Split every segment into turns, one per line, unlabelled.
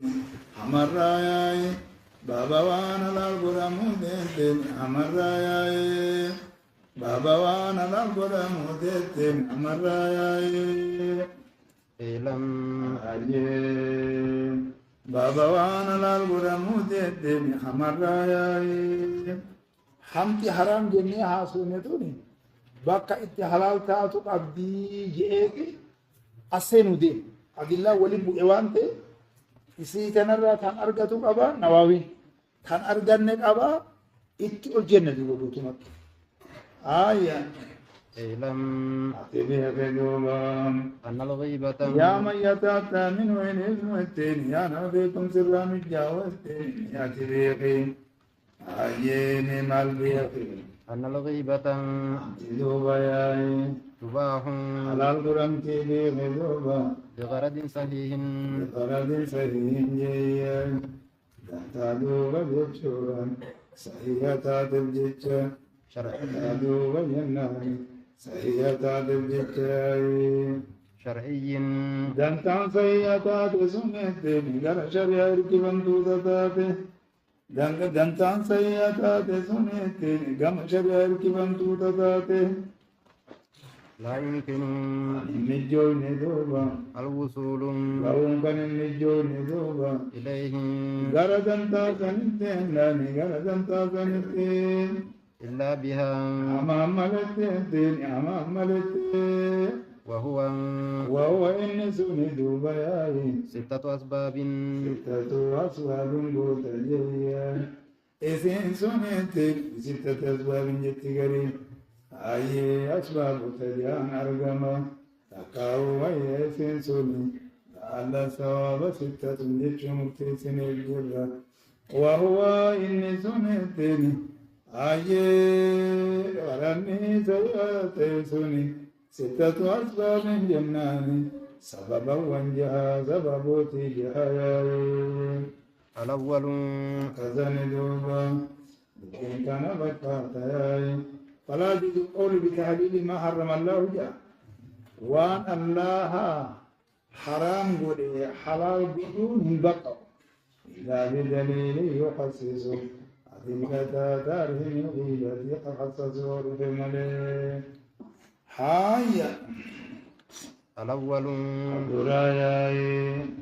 Amarrayay Babawana Lalgura Mudetin Amarrayay Babawana Lalgura Mudetin Amarrayay
Ilam
Aye Babawana Lalgura Mudetin Amarrayay Hamti haram jenni hasunetuni bakka itti halal taatu qabdi jeeti asenu de adilla wali bu'e wante isi tanarra tan argatu qaba nawawi tan arganne qaba itti ol jenne dugutuma aya
Ilam
atibiya keduban
Annal Ghibata
ya man yatata min wayn izmutin ya nabikum sirra mijawatin ya tibiqi ayeni malbiqi
Annal Ghibata
tiduba yai
Tubahun
halal duram tibi keduba
بغرض صحيح
بغرض سليم جيا تهتدوا بالشورى صحيحة الجيشة
شرعي
تهتدوا بالنهر صحيحة الجيشة
شرعي
دنتان صحيحة سنة غير شريعة ركبان توتاتي دنتان صحيحة سنة غم شريعة ركبان توتاتي
لا يمكن
نجوي ندوبا
الوصول
لهم كان نجوي ندوبا
إليه
غرضاً تاسنتين لاني غرضاً تاسنتين
إلا بها
أمام ملتين أمام ملتين وهو إن سند بياي
ستة أسباب
ستة أسباب بوتجيا إسين سنت ستة أسباب جتغري أي أسباب تجان أرغما تقاو أي إسين سني على ثواب ستة جتشمتين الجرة وهو إن سنتني أي ورني سيئتني ستة أسباب جناني سببا وانجها سبب تجاهي
الأول
كذن دوبا لكن كان بكاتاي فلا يجوز القول بتحليل ما حرم الله جاء وان الله حرام قولي حلال بدون بقى إلا بدليل يخصص أدلة داره من غيبة يخصصه بملئ حايا
الأول
دراياي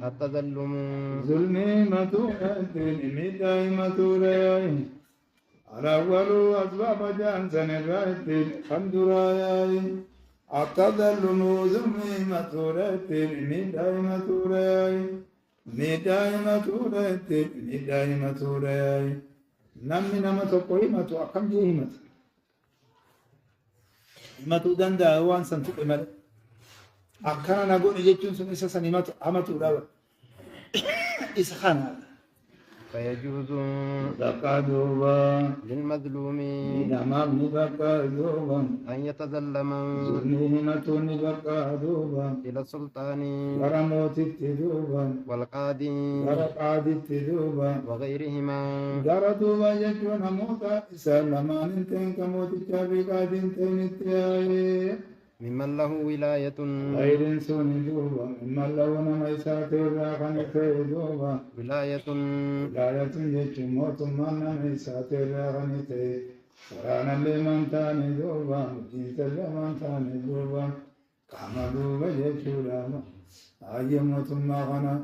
التظلم
ظلمي متوهتين مداي متوراي الأول أسباب جانسن الرائتين خندراياي التظلم ظلمي متوهتين مداي متوراي مداي متوهتين مداي متوراي نمي نمتو قيمة أقم جيمة متو دندا وان سنتو قيمة أكنا نقول يجون سن إسا سنمات أمتو دوا إسا خانا
فيجوز
تقادوا
للمظلوم
إنما نبقادوا
أن يتظلم
ظلمة نبقادوا
إلى السلطان
ورموت التدوبا
والقاضي
ورقاد التدوبا
وغيرهما
دردوا يجون موتا إسا لما ننتين كموت الشابقات انتين التياي
ممن له ولاية
غير سوني دوبا مما لو نميسات الراقن دوبا
ولاية
ولاية جيش موت من نميسات الراقن ورانا لمن تاني دوبا جيت لمن تاني دوبا كما دوبا جيشولا آي موت ما غنى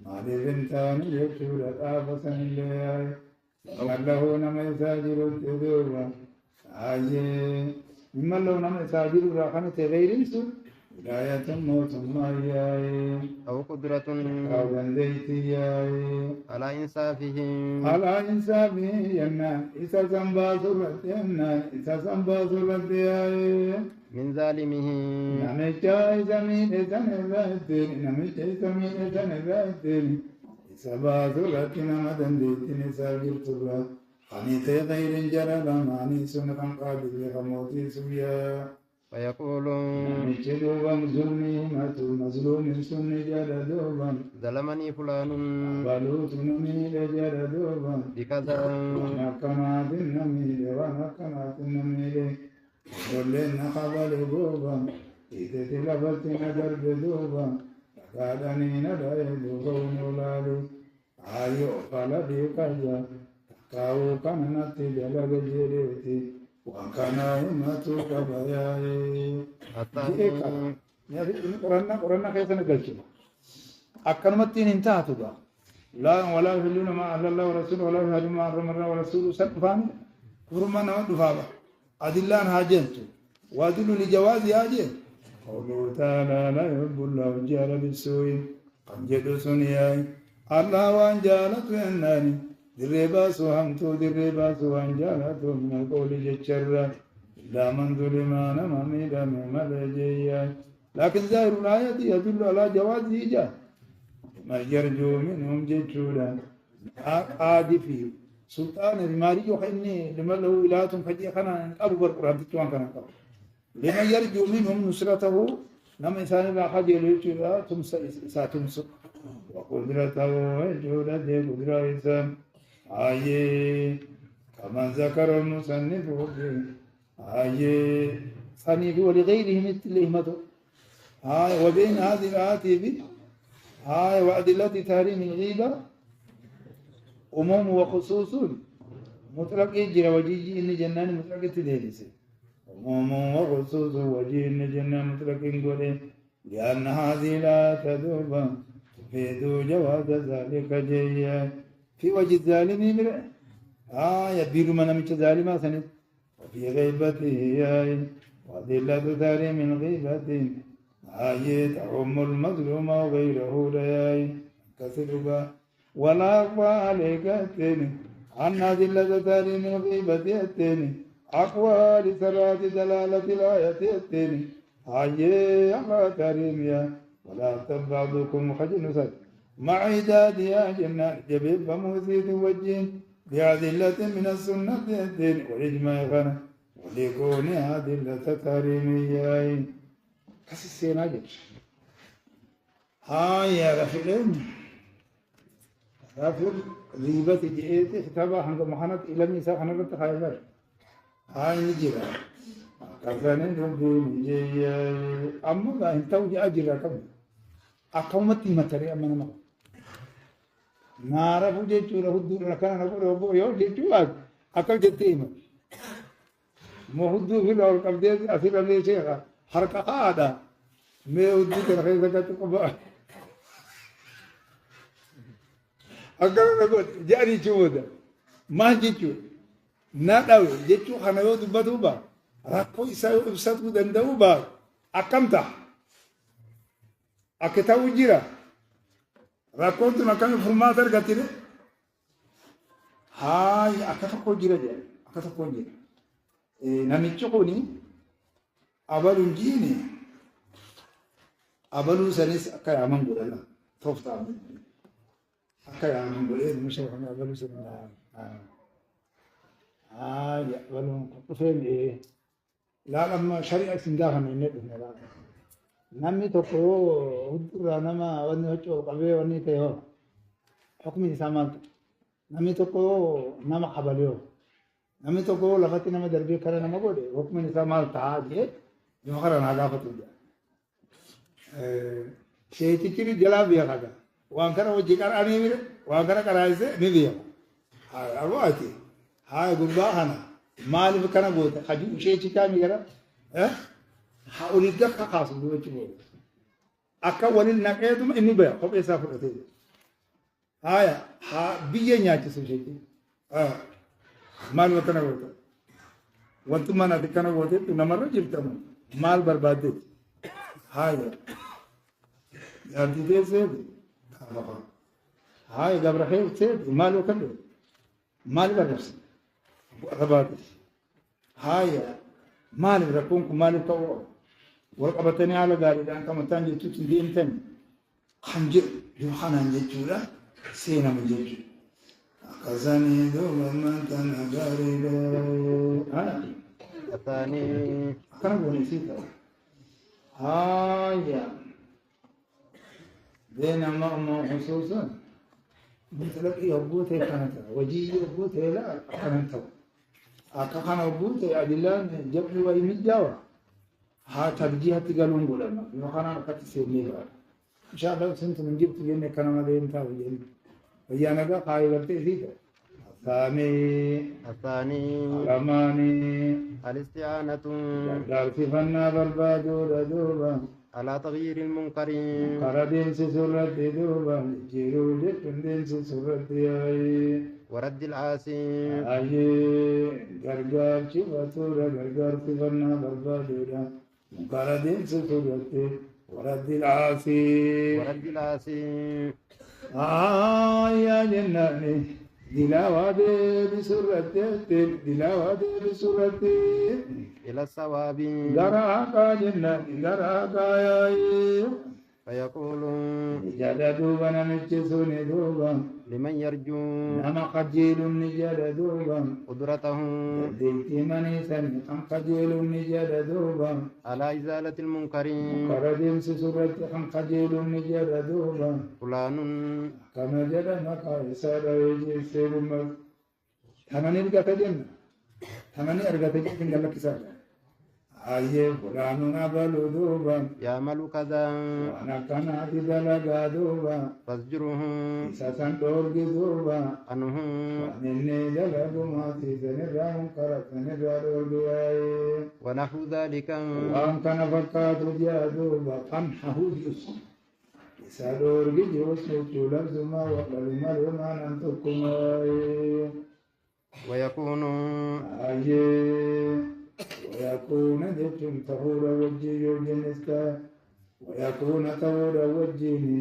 ما دي بنتاني جيشولا آفسا اللي ممن له نميسات دوبا آي ممن لو نم ساجر راخنة غير سو ولاية موت ماياي
أو قدرة
أو بنديتي ياي
على إنصافه
على إنسابه ينا إسا سنبا سرت ينا إسا سنبا سرت ياي
من ظالمه
نمجاي زمين إسان الرائتين نمجاي زمين إسان الرائتين إسا با سرت نمدن ديتين إسا جرترات خنيت غير جرى ماني سنقا قابل لخموتي سويا
ويقول
نمجدوبا ظلمي ماتو مظلوم سن جردوبا
ظلمني فلان
بلوت نميل جردوبا
بكذا
ونكمات النميل ونكمات النميل ولن خبل بوبا إذا تلفت ندر بدوبا فقالني ندعي دوبا ونولالي قال لي كذا كاو كان نتي جلال جيرتي وكان يمتو كبياي جيكا
الثاني
يعني قرنا كيف نقلتنا أكرمتين انتهت بقى لا ولا يحلون ما أحل الله ورسوله ولا يحرمون ما حرم الله ورسوله سقفان كرما نود فابا أدلان هاجنت وأدل لجواز هاجن قوله تعالى لا يحب الله الجهر بالسوء قد جدوا سنياي الله وان جالت واناني دربا سوهمتو دربا سوهن جالتو من القول جتشر إلا من ظلم نما ميدا مما لجياي لكن ظاهر الآية يدل على جواز إيجاد ما يرجو منهم جتشولا عادي فيه سلطان المالي يخيني لما له ولاة فجي خنا أبو بكر تتوان كان لما يرجو منهم نصرته نما إنسان لا حد يلوشلا ساتمس وقدرته وجودة قدرة إنسان كما ذكر المصنف صنيف ولغيره مثل همته وبين هذه الآيات وأدلة تحريم الغيبة عموم وخصوص مطلق يجري وجيجي إن جنان مطلق تدهلس عموم وخصوص وجيجي إن جنان مطلق نقول لأن هذه لا تذوب تفيد جواز ذلك جيا في وجه الظالم يبير من مش ظالما سند وفي غيبته وأدلة تحريم الغيبة تعم المظلوم وغيره رياي كسربا ولا أقوى عليك التاني عن أدلة تحريم الغيبة التاني أقوى لسرات دلالة الآية التاني على تحريمها ولا تبعضكم خجل سد مع عداد يا جنان جبيب وموسيد وجين بأدلة من السنة التاني والإجماع غنى وليكون أدلة تحريمية كسيسين أجل يا رفلين رفل غيبة جئت كتابة عند محنت إلى ميسا حنبت خيبر نجرا كفانين ربين جي أما انتو جاء جرا كم أقومتي متري أمنا ما نارا بوجي چورا هدو لكنا نقول ربو يو جيتو أكل جتيما مهدو في الأول قبضي أثير اللي شيخا حركة قادة ما ودي كرخي زكاة قبا أكل نقول جاري شودا ما جيتو ناداوي جيتو خنايو دبتوبا راكو إسايو إبساتو دندوبا أكمتا أكتاو جيرا راكو تنكامي فرماتر غتيري أكتاكو جيرا جاي أكتاكو جيرا نميتشو قوني أبلو جيني أبلو سنس أكاي عمان قولا توفتا أكاي عمان قولا مش هيخنا أبلو سنس أبلو قفل لا لما شريعة سنداها من ندهنا لا نمي تقو هدورا نما وني هجو قبي وني تيهو حكمي سامانت نمي تقو نما قبليو نمي تقو لفتي نما دربي كرا نما قولي حكمي سامانت عادي يمخرا نعلاقة تجا شيء تيجي جلا بيا كذا وانكرا وجيكار أني مير وانكرا كرايسة نبيا هاي أرواتي هاي غربا هنا مال بكنا بوته خجو شيء تيجي ميرا هؤلاء خاص بقول تقول أكون النقيض إني بيا خب يسافر تيجي هاي بيجي نياتي سوشيء مال بكنا بوته وانتم ما نتكلم بوته تنامر جبتم مال برباد هاي يادي سيد هاي قبر خير سيد مال وكله مال بربس برباد هاي مال بركونك مال تو ورقبتني على قاري لأن كم تاني تدين تاني خنجر يوحنا نجورا سينا من جيجو كزاني دوم من تنقاري
الثاني
كنا بقول نسيت هاي بين ما خصوصا بتلاقي أبوته كانت وجي أبوته لا كانت أكان أبوته أدلان جبل ويمد جوا ها ترجيح تقولون بولنا ما كان كتير سيني إن شاء الله سنت من جبت جنة كنا ما دين تاوي ويانا قاي قرتي سيتا
الثاني
رماني
الاستعانة
قال في فنا بربادو دوبا
على تغيير المنكر
قردين سسرت دوبا جيرو جتندين سسرت اي
ورد العاصي
اي غرغر شفتورا غرغر في فنا بربادو قردين سسرت ورد العاصي يا جناني دلاوة بسرتي
إلى الصواب
غراقا جناني غراقا يا
فيقول
نجد دوبا نمجسوني دوبا
لمن يرجو
نما خجيل نجد دوبا
قدرته
دلتي مني سني خم خجيل نجد دوبا
على إزالة المنكر
قردين سسرت خم خجيل نجد دوبا
فلان
كما جد مكا يسار يجي سيرما ثمانين أرجع جنة ثمانين أرجع جنة قال لك سار أيه فلان نبلو دوبا
يعمل كذا
وانا كان عدي دلقا دوبا
فاسجره
إساسا دورجي دوبا
عنه
وانني دلقو ما تيزنرا منكرا تنرا دورجي
ونحو ذلك
وان كان فكاتو جا دوبا قنحه جيوس إسا دورجي جيوس نوتو لفزما وقلما لما ننتقم
ويكون
ويكون جتم طهور وجه جنستا ويكون طهور وجهني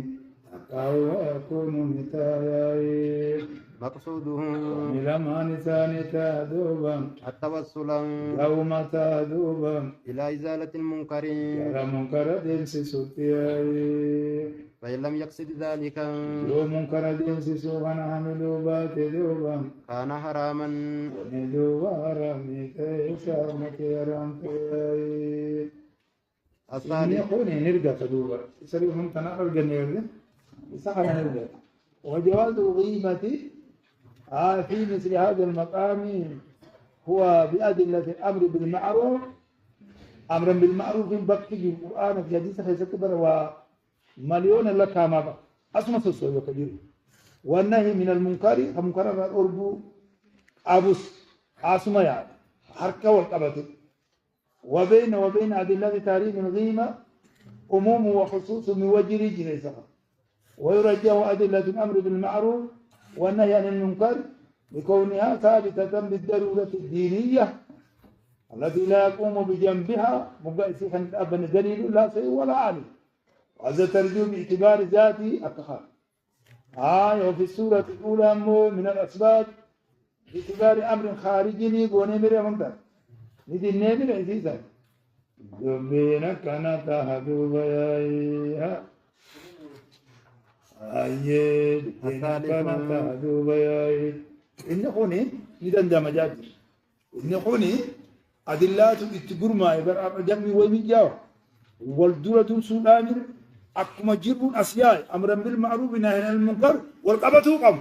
أقاو ويكون نتايا
مقصوده
لما نساني تادوبا
التوسل
يوم تادوبا
إلى إزالة المنكر
يرى منكر دنسي سوتياي
فإن لم يقصد ذلك
لو منكر دنسي سوغانا حملو باتي دوبا
كان حراما
وندوبا حرامي كيسا مكيرامتي
الثالث
يقول نرجع تدوبا يسريهم تنقل جنير يسخر نرجع وجواز الغيبة في مثل هذا المقام هو بأدلة الأمر بالمعروف أمرا بالمعروف بقي القرآن في حديث حيث كبر ومليون لك ما بقى أسمى سوى كبير والنهي من المنكر المنكر الأرب أبوس أسمى يعني حركة والقبة وبين أدلة تاريخ الغيمة عموم وخصوص من وجه رجل ويرجع أدلة الأمر بالمعروف والنهي عن المنكر بكونها ثابتة بالضرورة الدينية التي لا يقوم بجنبها مقايسة أبن دليل لا شيء ولا علم وهذا ترجو باعتبار ذاتي التخار وفي السورة الأولى من الأسباب باعتبار أمر خارجي ونمر منكر ندي النمر عزيزا دبينك أنا تهدو بيائها أيه كان تهدو بيائي إن خوني إذا دم جاد إن خوني أدلات التجرمة يبر جمي ويمجاو والدولة سلامر أكما جرب أسياء أمرا بالمعروف نهي عن المنكر والقبة قم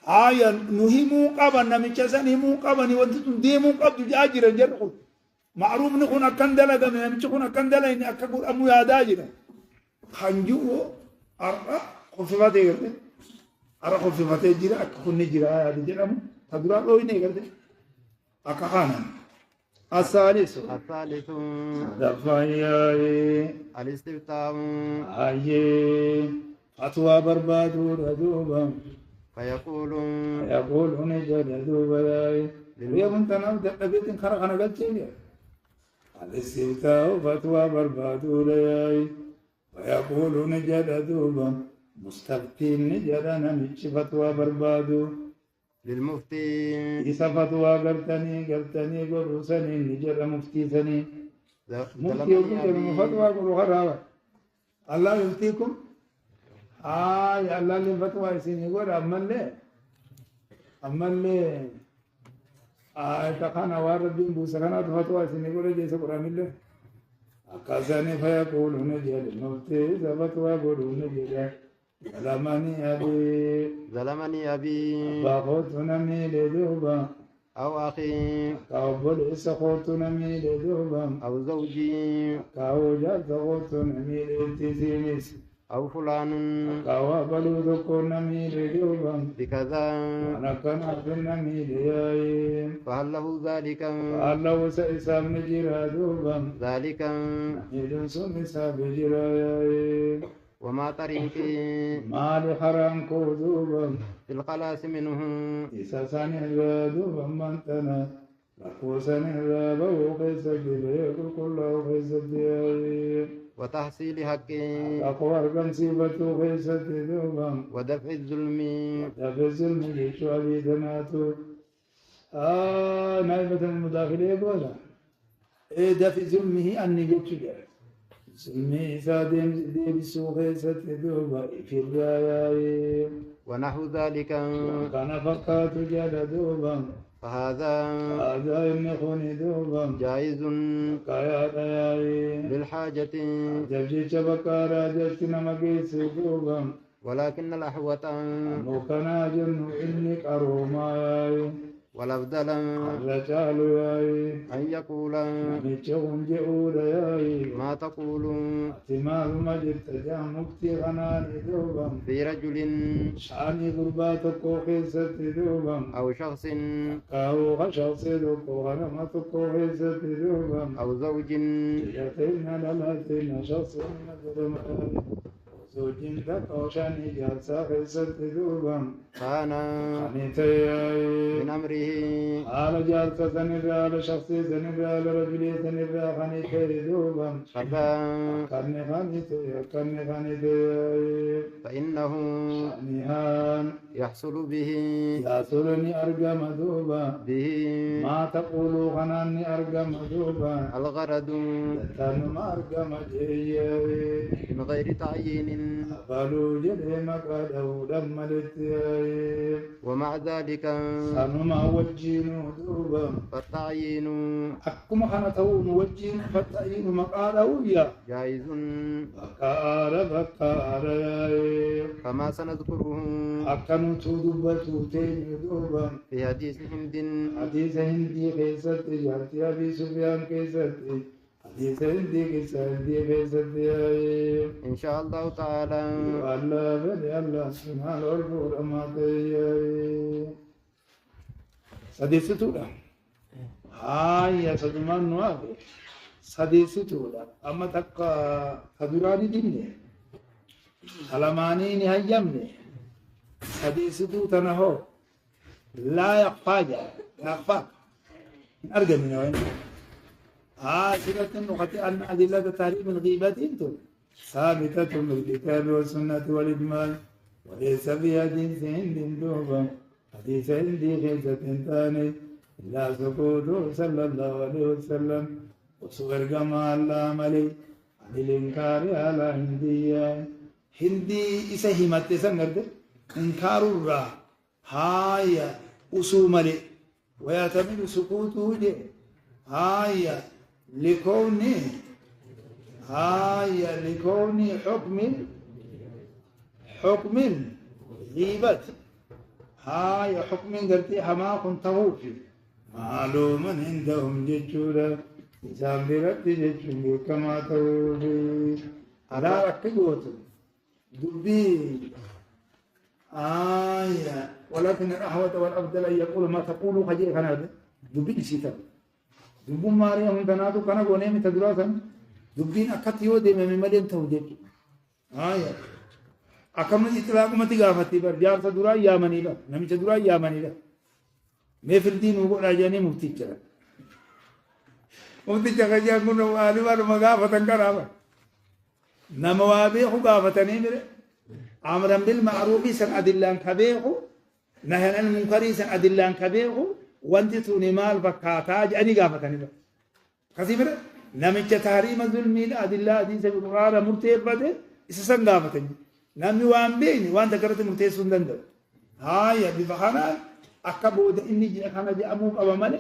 آية نهيمو قبا نمشسن هيمو قبا نودتم ديمو قبض جاجر جرقل معروف نكون أكندلا دم نمشكون أكندلا إن أكبر أمو ياداجر خنجو أرى خفيفات يقرد أرى خفيفات يجرى أكون نجرى هذا جرام تدرى لو ينقرد أكخانا الثالث دفايا
الاستفتاء
أي أتوا بربادو ردوبا
فيقول
نجد دوبا ويكون تنام دقبيت خرقنا قد شيء الاستفتاء فتوى بربادو رياي ويقول نجد دوبا مستفتين نجدنا نجد فتوى بربادو
للمفتي
إذا فتوى قرتني قرسني نجد مفتي سني مفتي يقول فتوى قروا الله يفتيكم الله اللي فتوى يسين يقول أما اللي تقانا واردين بوسكنا فتوى يسين يقول جيس قرآن الله أكاساني فيقول نجد المفتي إذا فتوى قروا نجد
ظلمني أبي
فأخوتنا ميل دوبا
أو أخي
كأبل إسخوتنا ميل دوبا
أو زوجي
كأوجات خوتنا ميل تزينيس
أو فلان
كوا بلو تكون نميل دوبا
بكذا
أنا كان في النميل ياي
فهل له ذلك
الله سيسام نجرا دوبا
ذلك
نميل سم ساب جرا ياي
وما طريق
مال حرام كوزوبا
في الخلاص منه
إساسان دوبا منتنا لقوسن بو قيس بليك كل قيس ياي
وتحصيل حق
أقوار كم سيبة قيس دوبا
ودفع الظلم
دفز المجيش وبيدناتو نائبة المداخلة يقول إيه دفع ظلمه أني جبت جاي ظلمه إذا ديبسو قيسة دوبا في الرأي
ونحو ذلك
كان فقط جاد دوبا
فهذا
هذا ينخون دوبا
جائز
كايا دياي
للحاجة
جبجي شبكارا جتنا مقيس دوبا
ولكن الأحوط
مكنا جن إنك أروما ياي
والأفضل
الرجال ياي
أن يقول
نميتهم جئول ياي
ما تقول
احتمال مجد تجامكتي غناني دوبا
في رجل
شاني قرباتك وخيست دوبا
أو شخص
كاو غشاصدك وغنمتك وخيست دوبا
أو زوج
يتين للاتين شخص مدرم زوجين تقوشاني جالسا خيست دوبا
كان
خنيتي
من أمره
على جالسة سنرى على شخصي سنرى على رجلي سنرى خنيتي دوبا
فبا
كرني خنيتي
فإنه
نهان
يحصل به
ياسرني أرقم دوبا
به
ما تقول خناني أرقم دوبا
الغرض
تنو ما أرقم جيي
من غير تعيين
أفلو جدي مقاده لما لتيي
ومع ذلك
سنو ما وجينو دوبا
فالتعيين
أكما خنته وجين فتأين مقاده يا
جائز
بكار
كما سنذكره
أكنو تدبتو تين دوبا
في حديث هند
حديث هندي كيست جارتي أبي سفيان كيست حديث هندي كيست هندي كيست
إن شاء الله تعالى
الله بدي الله سبحانه والفور ما تيي سديستولا هاي سدمان نوافي سديستولا أما تكا كدراني ديني سلاماني نهايمني سديستو تنهو لا يخفى يخفاك أرجع من وين سورة النقطة أن أدلة تحريم الغيبة انتم ثابتة بالكتاب والسنة والإجماع وليس في حديث هند دوبا حديث هندي خيسة ثاني إلا سقوط صلى الله عليه وسلم وصور جمال الله ملي عن الإنكار على هندية هندي إسهمت سنرد إنكار الرا هاي أصومري ويعتمد سقوطه لي هاي لكوني حكم غيبة هاي حكم قرتي حما كنت في معلوم عندهم جيشورا إسام برد جيشورا كما توفي لا ركبوت دبي ولكن الأحوط والأفضل أن يقول ما تقول خجي خناد دبي نسيتا دبو ماريا من تنادو كنا غوني من تدراسا دبين أكتيو دي من مدين توجد أكمل إطلاق متي غافتي بر جار تدرا يا منيلا نمي تدرا يا منيلا ما في الدين هو راجاني مفتي كذا مفتي كذا جا كنا والي والو مغافة كرامة نموابي هو غافتني مره أمرا بالمعروف سن أدلان كبيرو نهيا عن المنكر سن أدلان كبيرو وانت توني مال بكاتاج أني غافتني بر كثير نمت تحريم الظلم أدلة حديث القرآن مرتب بده إسسن غافتني نمي وان بيني وان ذكرت مرتب سندند هاي بفخنا أكبود إني جي خنا جي أبوك أبا مالي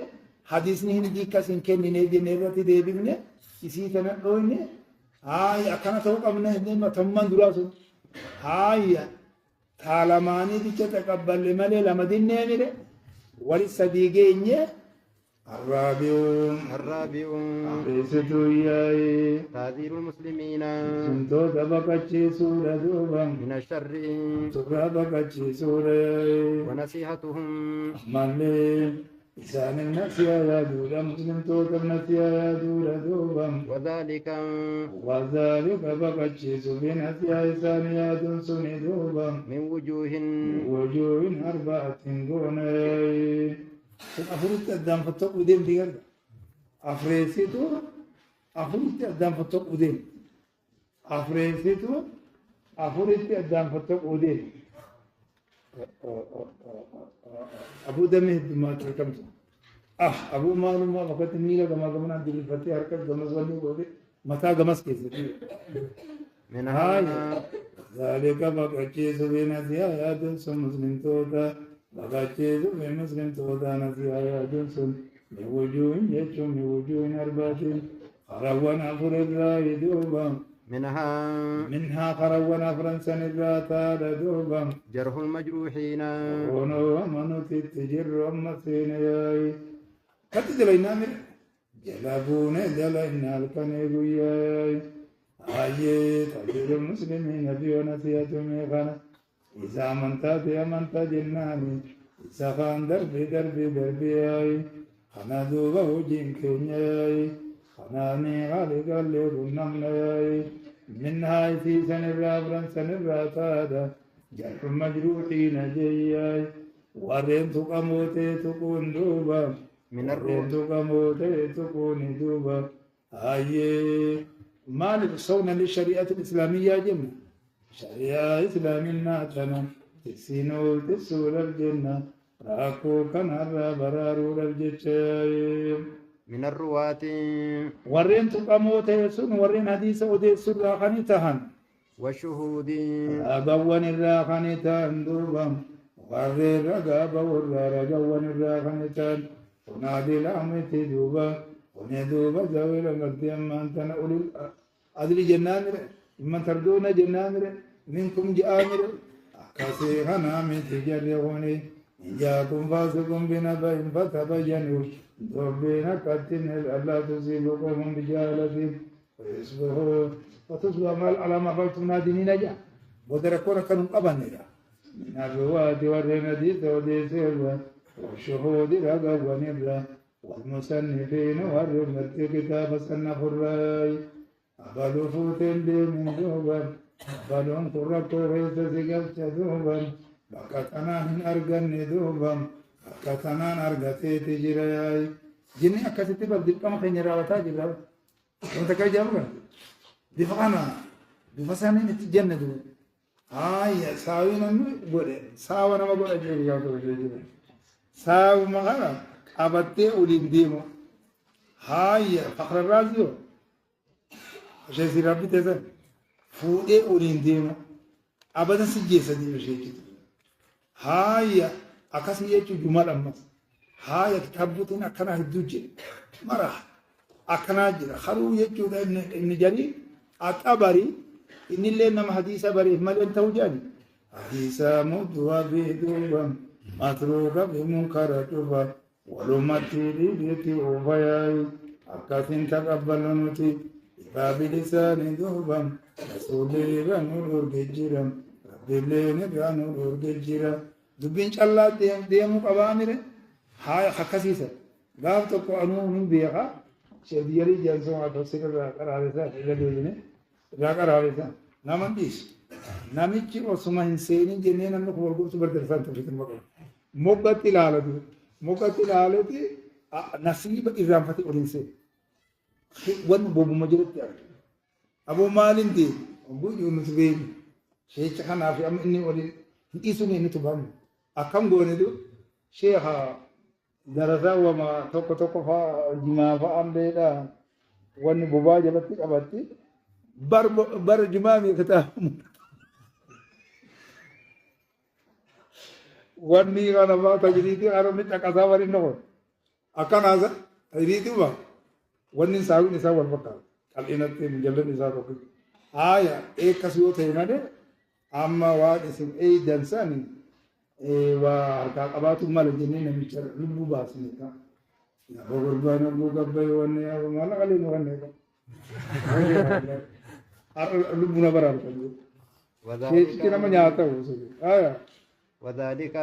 حديث نهين دي كسن كني نيدي نيرتي دي بيبني كسي تنقلوني هاي أكنا توق أبنه دي ما تمان دراسو هاي تعلماني دي تقبل لمالي لما دي نيمي ولي صديقيني
الرابع
أفريستو إياي
تعذير المسلمين
سنتو تبقى سورة دوبا
من الشر
سورة بقى سورة
ونصيحتهم
مالي إسان النسيا يا دولا مسلم توتر نسيا يا دولا دوبا
وذلك
وذلك بقى سبين نسيا إسان يا دون سني دوبا
من وجوه
وجوه أربعة قوني أفريت أدام فتوك ودين ديار أفريسيتو أفريت أدام فتوك ودين أفريسيتو أفريت أدام فتوك ودين أبو دمه ما تركمت أبو مالو ما وقت ميلا كما كمان دل فتي حركت جمس ولي بودي متا جمس كيسه
من
هاي
هذا
ذلك بقى سبين نسيا يا دون سن مسلم تودا بقى سبين مسلم تودا نسيا يا دون سن بوجوه يجوم بوجوه أربعة خروانا فرلا يدوبا منها خروانا فرنسا نراتا دوبا
جرح المجروحين
ونو منو تتجر أمسين ياي كتجلينا من جلابون جلينا الكنيبو ياي آيه تجر المسلمين في ونسيات ميخانا إذا أمنتا جناني إذا خان دربي ياي خنا دوبا وجين كينياي خناني غالي قالي رنم ياي منها في سنرا فرنسا تادا جرح المجروحين جياي ورين تقموتي تكون دوبا
من
ورين تقموتي تكون دوبا آيه مالك صونا للشريعة الإسلامية جمع شريعة إسلامنا تنا تسينو تسول الجنة راكو كان هرى برارو الجتشاي
من الرواة
ورين تقاموتي سن ورين حديث ودي سر خنيتهن
والشهود
أبوان الراخنتان دوبا ورين رقابا ورقوان الراخنتان ونادي الأمتي دوبا وندوبا زاويل مرتين ما أنتنا أولي أدري جنامر من تردون جنامر منكم جامر أكاسي خنامي تجريوني إن جاكم فاسقون بنبأ فتبينوا ربنا كتن ألا تصيبكم بجهالة فتصبحوا على ما فعلتم نادمين جاء ودركونا كانوا قبلنا من الرواة والرمديث وديسيرا والشهود رقا ونبرا والمصنفين والرمت كتاب صنف الرأي أبلو فوتين دي من دوبا أبلون قرقو غيث سيقفت دوبا بكتنان أرقن دوبا بكتنان أرقتي تجرياي جني أكاسيتي بلدي كما خيني راوتا جبرا وانت كي جابا دفعنا بفساني نتجنة دو ساوينا نقول ساونا ما قول أجيب ياوتو جيجي ساو مغانا أبتي أولين ديمو فخر الرازيو شيء ربي تزن فودي أولين ديمو أبدا سجيسة ديمو شيء أكاسي يجو جمال أمس كتابوتين أكنا هدوجي مرة أكنا جرا خلو يجو ده إن جري أكبري إن اللي نم حديثة بري مال أنت وجاني حديثة مدوا بيدوبا مطروقة بمنكر توبا ولما تيري بيتي وفياي أكاسين تقبلنوتي باب لسان دوبا رسولي رنور جيرا ربي لين رنور جيرا دبين الله ديمو قبامره هاي حكاسيسة قام تقو أنو من بيها شديري جالسون على تفسير قرارسا إلى دينه قرارسا نامن ديش ناميكي وسما إنساني جنين أنو خورجو سبردرسان تفسير مقام موقت العالتي نصيب إذا فتي أولينسي ون بوبو مجرد أبو مالين دي أبو يونس بيجي شيخ خنا في أم إني أولين إيسوني نتبهم أكم قوني دو شيخ درسا وما توكو فا جما فا أمبيدا ون بوبا جبتي أبتي بر جما ميكتا وني أنا ما تجريتي أنا متى كذا نقول أكان هذا تجريتي ما وني ساوي نساء والبكار قال إن تيم نساء توكل إيه كسيو تينا ده أما واد اسم إيه دنساني وكأباتو مال جنين نمشر لبوا باسني كا أبو قربان أبو قبي وني أبو ما لا قليل وني لبنا برا كيف كنا من يعطيه
وذلك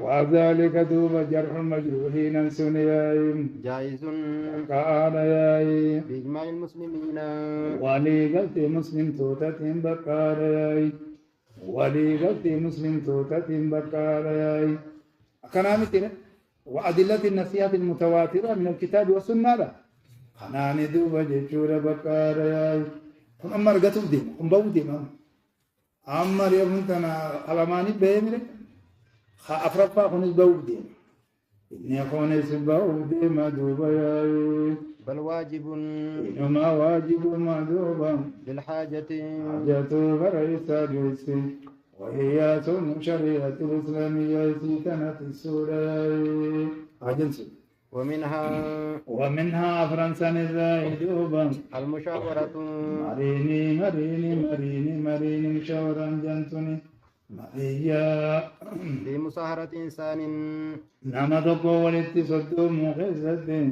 وذلك دوب جرح المجروحين سنيايم
جائز
كان ياي
بإجماع المسلمين
ولي قلت مسلم توتة بكار ياي ولي قلت مسلم توتة بكار ياي كلامتنا وأدلة النصيحة المتواترة من الكتاب والسنة لا خنان دوب جيشور بكار ياي كن أمر قتل ديم كن بو ديم أمر يمنتنا علماني بيمر أفرقا خنس بو ديم إني خنس بو ديم دوب ياي
بل واجب
إنما واجب ما دوبا
للحاجة
حاجة بريسا جيسي وهي سن شريعة الإسلامية سيتنة السورة أجنسي ومنها فرنسا الزايدوبا
المشاورة
مريني مشاورا جنتني مريا
في مصاهرة إنسان
نما تقو ولدت صدوم خيزتي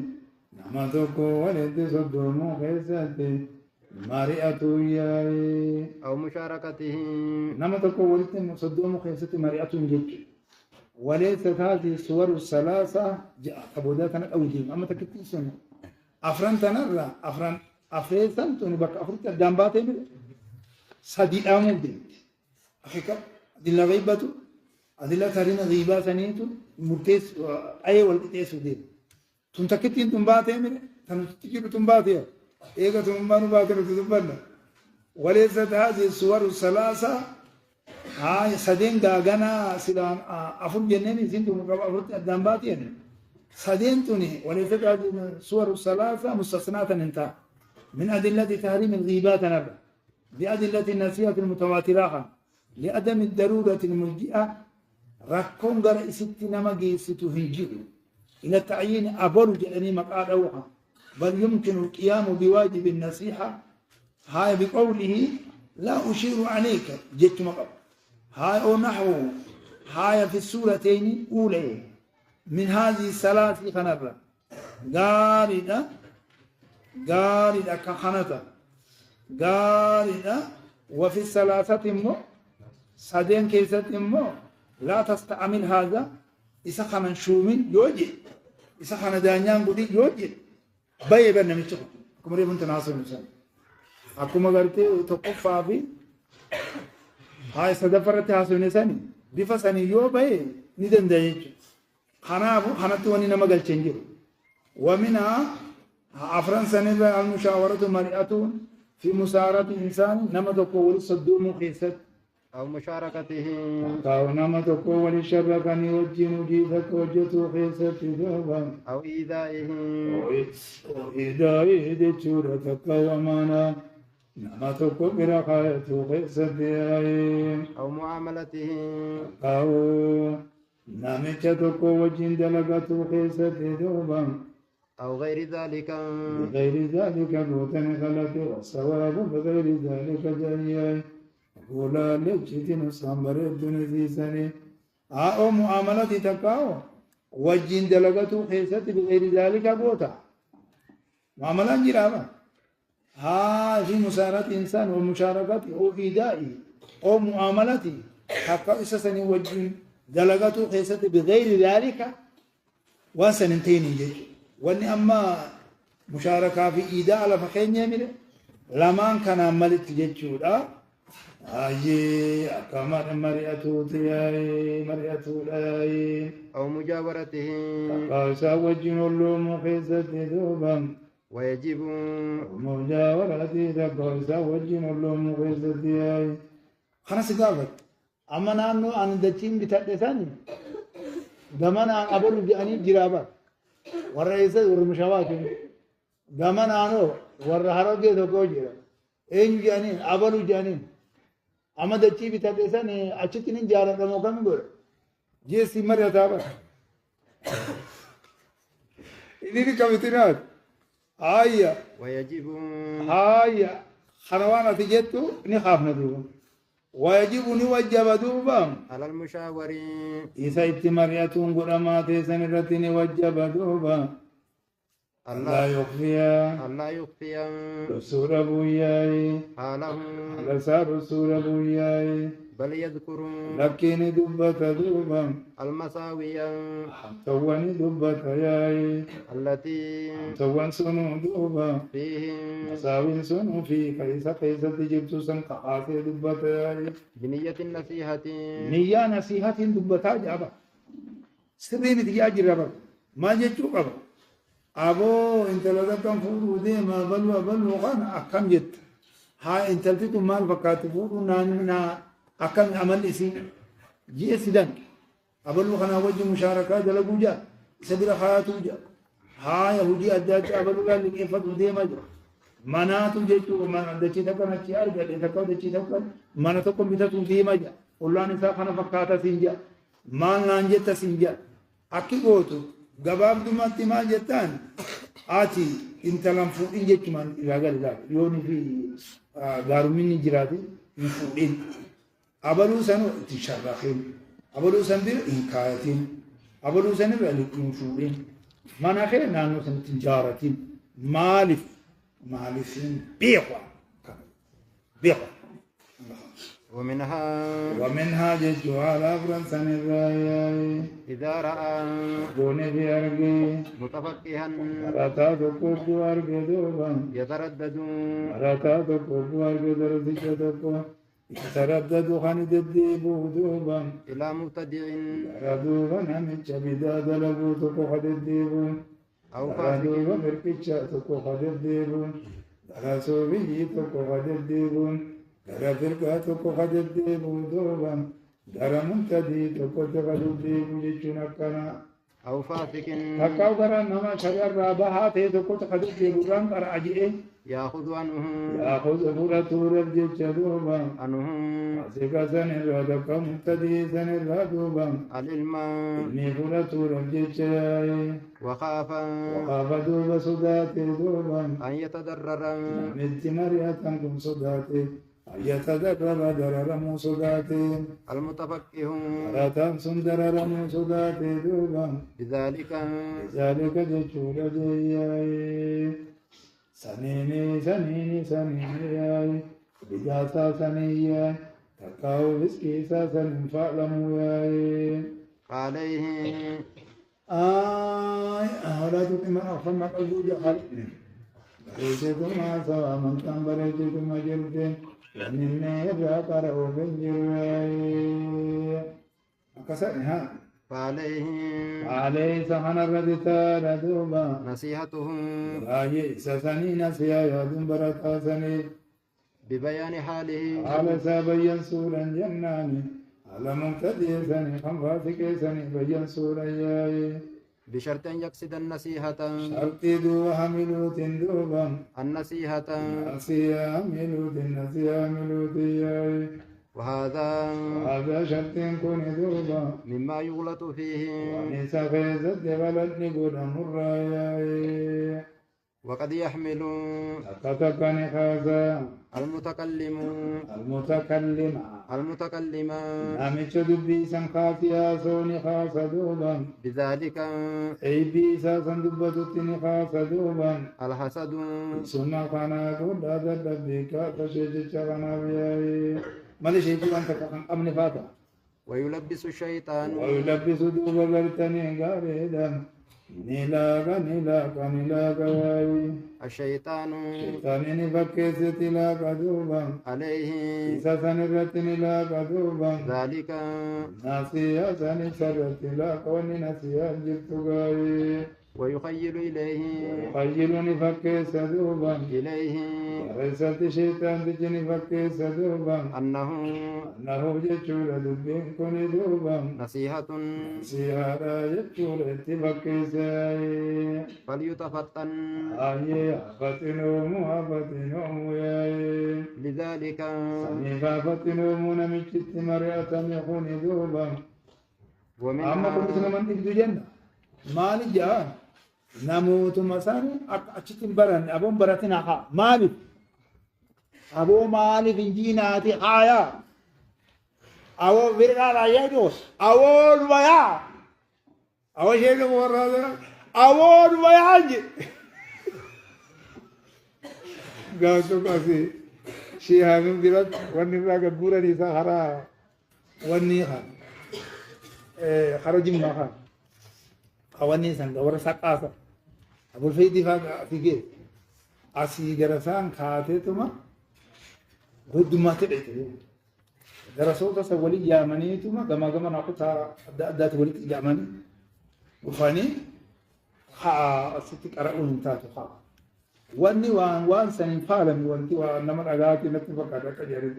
نما تقو ولدت صدوم خيزتي مريئة ياي
أو مشاركته
نما تقو ولدت صدوم خيزتي مريئة جد وليست هذه الصور الثلاثة كبوداتنا أو جيم أما تكتيسون أفران تنرى أفريسان توني بك أفريت الجنباتي بي سدي آمو دي أخيكا أدلة غيبة أدلة تارين غيبة سنيتو مرتيس أي والتيس دي تنتكتين تنباتي بي تنتكتين تنباتي إيغا تنبانو باتي تنبانا وليست هذه الصور الثلاثة هاي سدين داغنا سلام أفر جنني سنتو مقابل أفرت الدنبات يعني سدين توني وليست هذه الصور الثلاثة مستثناة انتهى من أدلة تحريم الغيبات نبع بأدلة النسيئة المتواترة لعدم الضرورة الملجئة ركون غير ستنا مجيستو هنجيل إلى تعيين أبر جأني مقال أوها بل يمكن القيام بواجب النصيحة هاي بقوله لا أشير عليك جئت مقال هاي أو نحو هاي في السورتين أولى من هذه الثلاث خنرة قارئة كخنة قارئة وفي الثلاثة مو سدين كيسة مو لا تستعمل هذا إذا خنا شومين يوجد إذا خنا دانيان قدي يوجد باي برنامج كم ريبون تناسب مثلا أكو ما قرتي تقف في هاي سدفرت حاسون سني بفسني يو باي ندن دايج خنا تواني نما قال تنجر ومنها فرنسا نبا المشاورة مرئة في مسارة إنسان نما تقول صدوم خيست
أو مشاركته
أو نما تقول شركني وجين جيدك وجتو خيست جوابا
أو إيذائه
إيذائه دي شورتك ومانا نما تقول برقاية خيست
أو معاملته
أو نامچا تقول وجين دلقة خيست جوابا
أو غير ذلك
بغير ذلك بوتن غلط والصواب بغير ذلك جاي ولا لجتن صبر الدنيا سني أو معاملة تكاو وجين دلغتو خيست بغير ذلك بوتا معاملة جرابة ها في مسارة إنسان ومشاركة أو إيدائي أو معاملتي حقا إسسني وجين دلغتو خيست بغير ذلك وسننتين جيش واني أما مشاركة في إيداء على فخين يمير لمان كان عملت جيتشودا أجي أكمل مريئته تياي مريئته لاي
أو مجاورته
فقاسا وجن اللوم خيزة ذوبا
ويجب
مجاورته فقاسا وجن اللوم خيزة تياي خلاص قالت أما نانو أن دتشين بتأتساني دمان أن أبو لجأني جرابا والرئيس والمشاوات دمان أنو والرهارجي دكوجرا إن جانين أبو جانين أما دتشي بتأتساني أشتين جارا رموكان بور جيسي مريا تابا إني كمتنات هايا
ويجب
هايا خنوانا تجتو نخافنا دوبا ويجب نوجب دوبا
على المشاور
إذا اتمريتون قرامات سنرتين وجب دوبا الله يخفي
الله يخفي
رسول أبوياي
حاله
على سار رسول أبوياي
بل يذكر
لكن دبة دوبا
المساوي
تواني دبة ياي
التي
توان سنو دوبا
فيه
مساوين سنو في كيسة جبت سن قحاتي دبة ياي
بنية النصيحة
نية نصيحة دبة جابا سرين تجاجر ربا ما جتشو قبا أبو انت لو كان فورو دي ما بلو خان أكم جت ها انت لتو مال فكات فورو نانا أكم عمل إسي جي سيدان أبلو خان وجه مشاركة دلقو جا سبيل حياتو جا ها يهودي أدات أبلو قال لك إفت دي ما جا مناتو جيتو ما دچي تكن اچي ارجع تكو دچي تكن مناتو كم بيتو دي ما جا والله نسا خان فكاتا سينجا ما نانجتا سينجا أكي قوتو gabaabdumatti maal jettaan ati intalan fuudhin jechumaan ilaagalidha yooni fi gaarumminni jiraate hin fuudhin abaluu san itti sharraqin abaluu san bira hin kaayatin abaluu san irra hin fuudhin mana kee naannoo sanitti hin jaaratin maaliif hin beekwa ومنها جدها الأفرنسان الرأي
إذا رأى
دون في أرقي
متفقها
رتا تقوب أرقي دوبا
يتردد
رتا تقوب أرقي درسك تقوب يتردد خاند الديبو دوبا
إلى مبتدع
ردوبا نمتش بداد لبو تقو خد الديبو
أو
ردوبا
فاسق
مركتش تقو خد الديبو رسو بيجي تقو خد الديبو دara firqaa tokko deebi'u duuba dara mumtadii tokko deebi'u jechuun akkana
أو فاسق
takkaa gara nama shari'arraa bahaa ta'e tokko deebi'uudhaan qara'a jedhee
يأخذ عنه
yaakuza fudhatuudhaaf jecha duuba
عنه
asika sanirraa takka mumtadii sanirraa duuba
العلم
inni fudhatuudhaaf jecha
وخاف
waqaafa duuba sodaate duuba
أن يتضرر
namitti mari'atan kun sodaate يتذكر دررمو صداتي
المتفقه
راتان سندرر صداتي دوبا
بذلك
جتشور جياي سنيني ياي بجاسا سنياي تكاو بسكيسا سنين فعلمو ياي
عليه
أولا تقيم أخفر مقلوب جحل بريجتما سوا من كان بريجتما جلدين ومن يقرأ بالجراي أكسرها
فعليه
سخن الردتار دوبا
نصيحته
راجي سسني نسيا يدن برتا سني
ببيان حاله
على سبيا سورا جناني على مقتدي سني خنفاتك سني بيا سورا ياي
بشرط أن يقصد النصيحة
شرطي دو حملوت دوبا
النصيحة
نسيا حملوت ياي
وهذا
شرط كن دوبا
مما يغلط فيه
ونسا خيزت غلط نقول مرايا
وقد يحمل
تكتكني خازا
المتكلم
المتكلم نامش دبي سنخافيا سوني خاص دوبا
بذلك
أي بيسا سندبتتني خاص دوبا
الحسد
سنة خانا قد هذا دبيكا فشيج چغنا بياي مالي شيء أنت أمن فاتا
ويلبس الشيطان
ويلبس دوبا غرتني غاريدا نيلاغا واي
الشيطان
شيطاني فكيست لاغا دوبا
عليه
إسا سنرت لاغا دوبا
ذلك
ناسيا سنسرت لاغا ونسيا جبت غاي
ويخيل إليه
خيلني فكيس دوبا
إليه
رئيسة شيطان تجني فكيس دوبا
أنه
جتشور دبين كوني دوبا
نصيحة
سيارة جتشور اتفكيس
فليتفتن
فتنوم ياي
لذلك
سنفا فتنوم نمجت مرية يخون دوبا أما كنت من تبدو جنة مالي جاء نموت مساني أكتم برن أبو برتنا خا مالي أبو مالي في جيناتي خايا أبو برقا لا يدوس أبو البيا أبو شيء ورا أبو البيا قالوا قاسي شيها من بلاد واني راقب بورا نيسا خرا واني خان خرج ما خان خواني سان ورا سقاسا ابو الفيدي فاق فيجي اسي جرسان خاتتما ود ما تدعي درسوا تسولي يامني تما كما نقطع ذات ولي يامني وفاني خا ستك أرأون تاتو خا واني وان سنين فالم وانتي وانما أغاتي نتفقى كجاري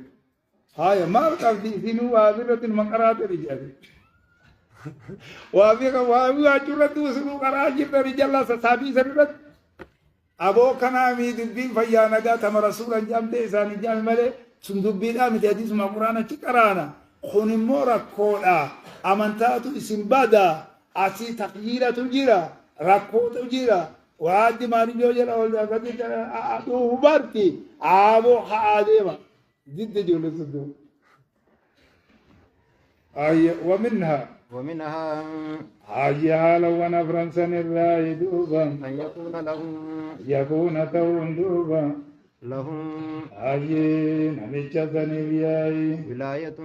هاي ما قصدي سينو وابرة المقرات رجالي وابيك وابي أجرت وسنو قراجي رجال سابي سرت أبو كنا ميد بين فيانا جات هم رسولا جام تيساني جام ملء سندوبين أمي تحديث ما قرآن تكرانا خون مورا كولا أمانتاتو اسم بادا أسي تقييرة تجيرا ركو تجيرا وعد ما رجو جرا ولا كذي أدو بارتي أبو خادمة ضد جول سدو أي
ومنها
حاجها لو أنا فرنسان الرأي دوبا
أن
يكون تون دوبا
لهم
أجين نمجتني بياي
ولاية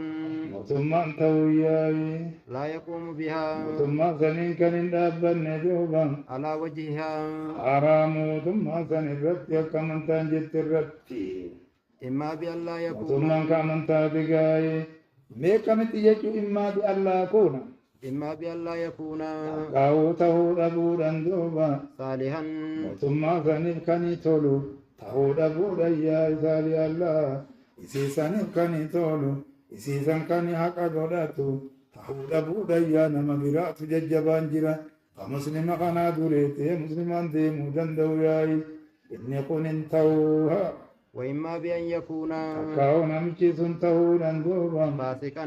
ثم توياي
لا يقوم بها
ثم سنين كان دابن دوبا
على وجهها
حرام ثم سنين رتي كمن تنجت الرتي
إما بأن لا يكون
ثم كمن تابقاي ميكمت يجو إما بأن لا كون
إما بأن لا يكون
قاوته أبودا دوبا
صالحا
ثم سنين كان تولو تهودا بودا يا إسالي الله إسيسان كان تولو إسيسان كان حقا قداتو تهودا بودا يا نما برات ججبان جرا فمسلم كان دوريته مسلمان دي مجندو ياي إن يكون انتوها
وإما بأن يكون
كاونا مجيسون تهودا دوبا
فاسقا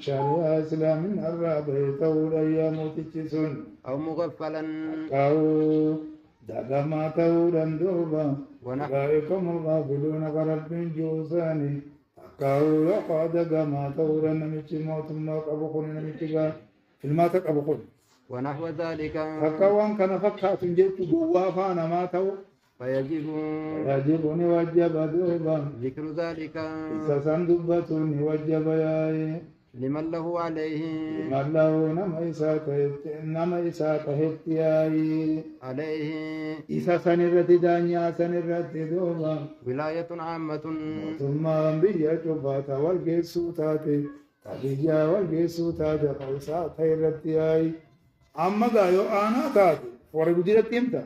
شريعة إسلام الرابع تهودا يا موتيسون
أو مغفلا
كاو دادا ما تهودا دوبا أولئكم الغافلون قرب من جوزاني أكاو يقعد ما تورا نمشي موت ما قبقون نمشي في الماتك قبقون
ونحو ذلك
أكاوان كان فكات جيت جوافانا ما تو
فيجب
نوجب دوبا
ذكر ذلك
إذا سندبة نوجب ياي
لمن له عليه
من له نما إساءة هتياي
عليه
إذا سنرت دانيا سنرت دوبا
ولاية عامة
ثم أنبياء جبات والجيسوتات تبيا والجيسوتات قوسات هيرتياي أما دايو أنا تاتي ورجودي تيمتا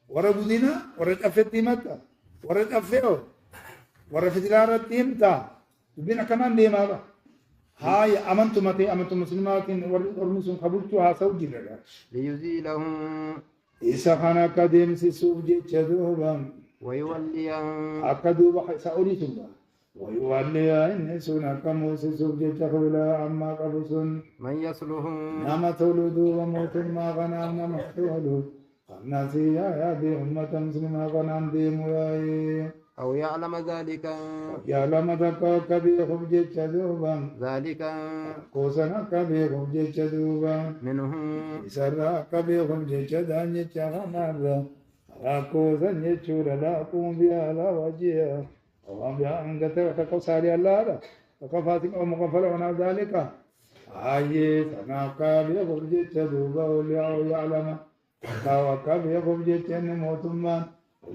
ورجودينا ورجافت تيمتا ورجافيو ورفتلارة تيمتا بينا كمان ديما با هاي أمنتم مسلمات ورمسون قبلتها سوجي لها
ليزيلهم
إسا خانا كديم سيسوف جيتش دوبا
ويولي
أكدوبا سأولي سوبا ويولي إن سونا كمو سيسوف جيتش خولا أما قبسون
من يصلهم
نما تولدو وموت ما غنام نما تولدو فالناسي يا دي أمة مسلمة غنام دي مولاي
أو يعلم ذلك
يعلم ذلك كبير خبجت دوبا
ذلك
كوسنا كبير خبجت دوبا
منهم
سرا كبير خبجت دانية شغنارا راكوسا يشور لا قوم بها لا وجيها وهم بها أنقذ كوساري الله فكفاتك أو مغفلون ذلك سنا كبير خبجت دوبا وليعو يعلم كبير خبجت موتمان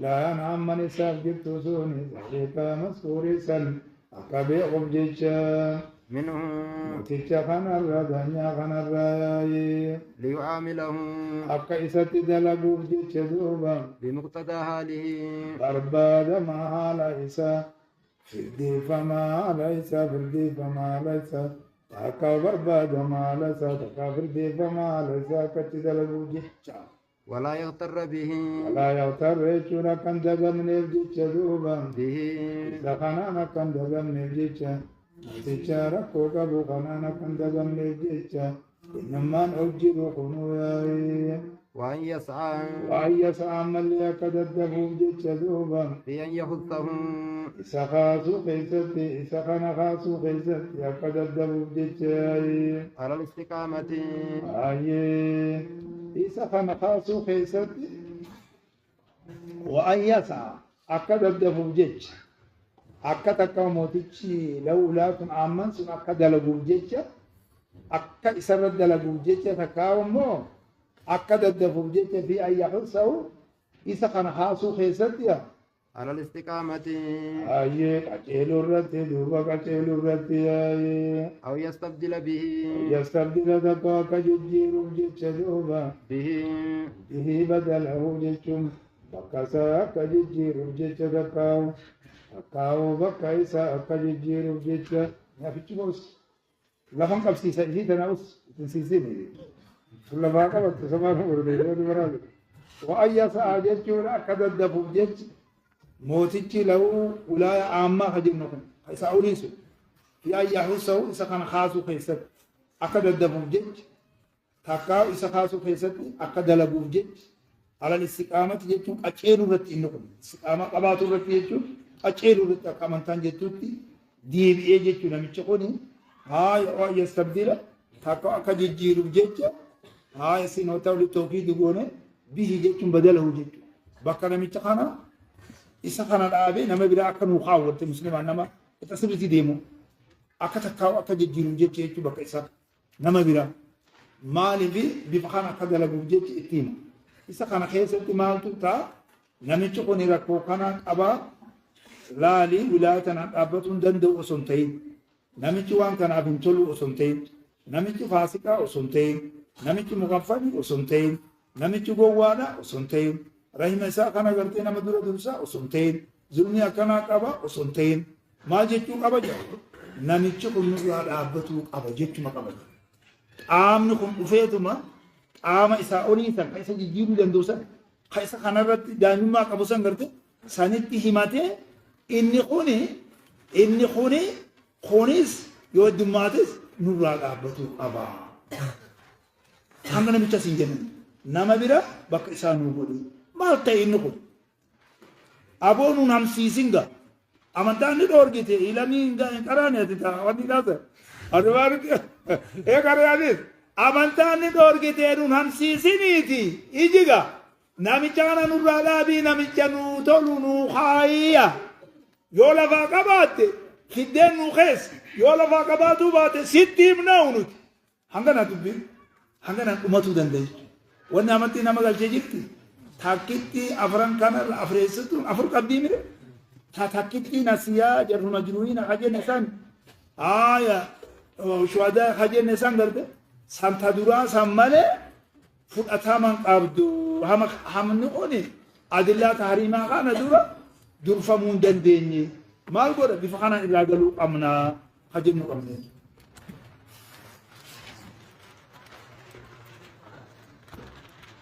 لا نعم من إساف جبت سوني ذلك مسؤولي سن أكبي أبجيشا
منهم
تيشا خان الردانيا خان الرأي
ليعاملهم
أكا إسات دلقو بجيشا دوبا
بمقتضى حاله
برباد ما حال إسا فردي فما ليس فردي فما ليس تاكا برباد ما ليس تاكا فردي فما ليس كتي دلقو بجيشا
ولا يغتر به
ولا يغتر يجونا كان دغم نيجيچ دوبا
به
سخانا كان دغم نيجيچ تيچارا كوكا بوخانا كان دغم نيجيچ إنما نوجب خنويا وأن يسعى من يكدده جيچ دوبا
بأن يخصهم
إسخاسو خيستي إسخانا خاسو خيستي يكدده جيچ
على الاستقامة
إسا خان خاصو خيست وأن يسعى أكد الدفوجج أكد كموتشي لولا كن آمن سن أكد لجوجج أكد إسر الدلجوجج تكاو مو أكد الدفوجج في أي حرصه إذا كان خاصو خيستيا
على الاستقامة
أيه كتيلو رتي دوبا كتيلو رتي أيه
أو يستبدل به
يستبدل تكا كجير جج دوبا
به
به بدله ججم بكسا كجير جج تكاو تكاو بكايسا كجير جج يا فيتشوس لفن قبسي سيدي تناوس تنسيسيني كل ما قبلت سماه ورد وأي ساعة جورا كذا دفوجج موتيجي لو ولاية عامة خجنكم سأوليسو في أي حسو إذا كان خاصو خيست أكد الدفوجج تكاو إذا خاصو خيست أكد لبوجج على الاستقامة جتون أجيرو رت إنكم استقامة قباتو رت جتون أجيرو رت كمان تانجتوتي دي بي جتون نمشكوني هاي أو يستبدل تكاو أكد جيرو جج هاي سينوتاو لتوكيد يقولون به جتون بدله جتون بكرة متخانا إذا كان الأبي نما بلا أكن وخاوة المسلم نما تسبتي ديمو أكتكاو أكجيرو جتون بكرة إذا نما بلا مالي بفخانا كذا لبوجج إتيم إذا كان خيس إتمال تتا نمتشكوني ركو كان أبا لالي ولاية أبتون دندو أسنتين نمتشوان كان أبن تلو أسنتين نمتش فاسقة أسنتين نمتش مغفل أسنتين نمتش قوانا أسنتين رحمة إسا كان قرتين مدورة درسا أسنتين ظلمي كان أبا أسنتين ما جتشو أبا جاو نمتشكون نقول أبتو أبا جتشو مقابل qaamni dhufeetuma qaama isaa olii san ka isa jijjiiruu danda'u san ka isa kanarratti daa'imummaa qabu san garte sanitti himatee inni kuni kunis yoo heddummates nurraa dhaabbatuu qaba. Hanga namicha siin jennan nama bira bakka isaa nuu godhu maal ta'e inni kun aboo nuun hamsiisinga amantaan ni dhoorgite ilamii hin qaraane ati ta'a wanni laasa adubaariti eegaraanis amantaanni dhoorgiteedhuun hamsiisiniiti ijiga namicha kana nurraa dhaabii namicha nuu tolu nuu haayya yoo lafaa qabaatte fiddeen nuu keessa yoo lafaa qabaatuu baate sitti himnaa nuti hangana dubbiin hangana dhumatuu dandeessu wanni amantii nama galchee jirti takkitti afran kana afreessituun afur qabdii mire takkitti nasiyaa jarru majnuuniina hajeen isaan aaya shuhada hajeen isaan garbe santa duraa san malee fudhataman qabdu hamni oni adillaa tahriimaa kana dura durfamuu hin dandeenye maal godha bifa kanaan irraa galuu qabnaa hajeen nu qabnee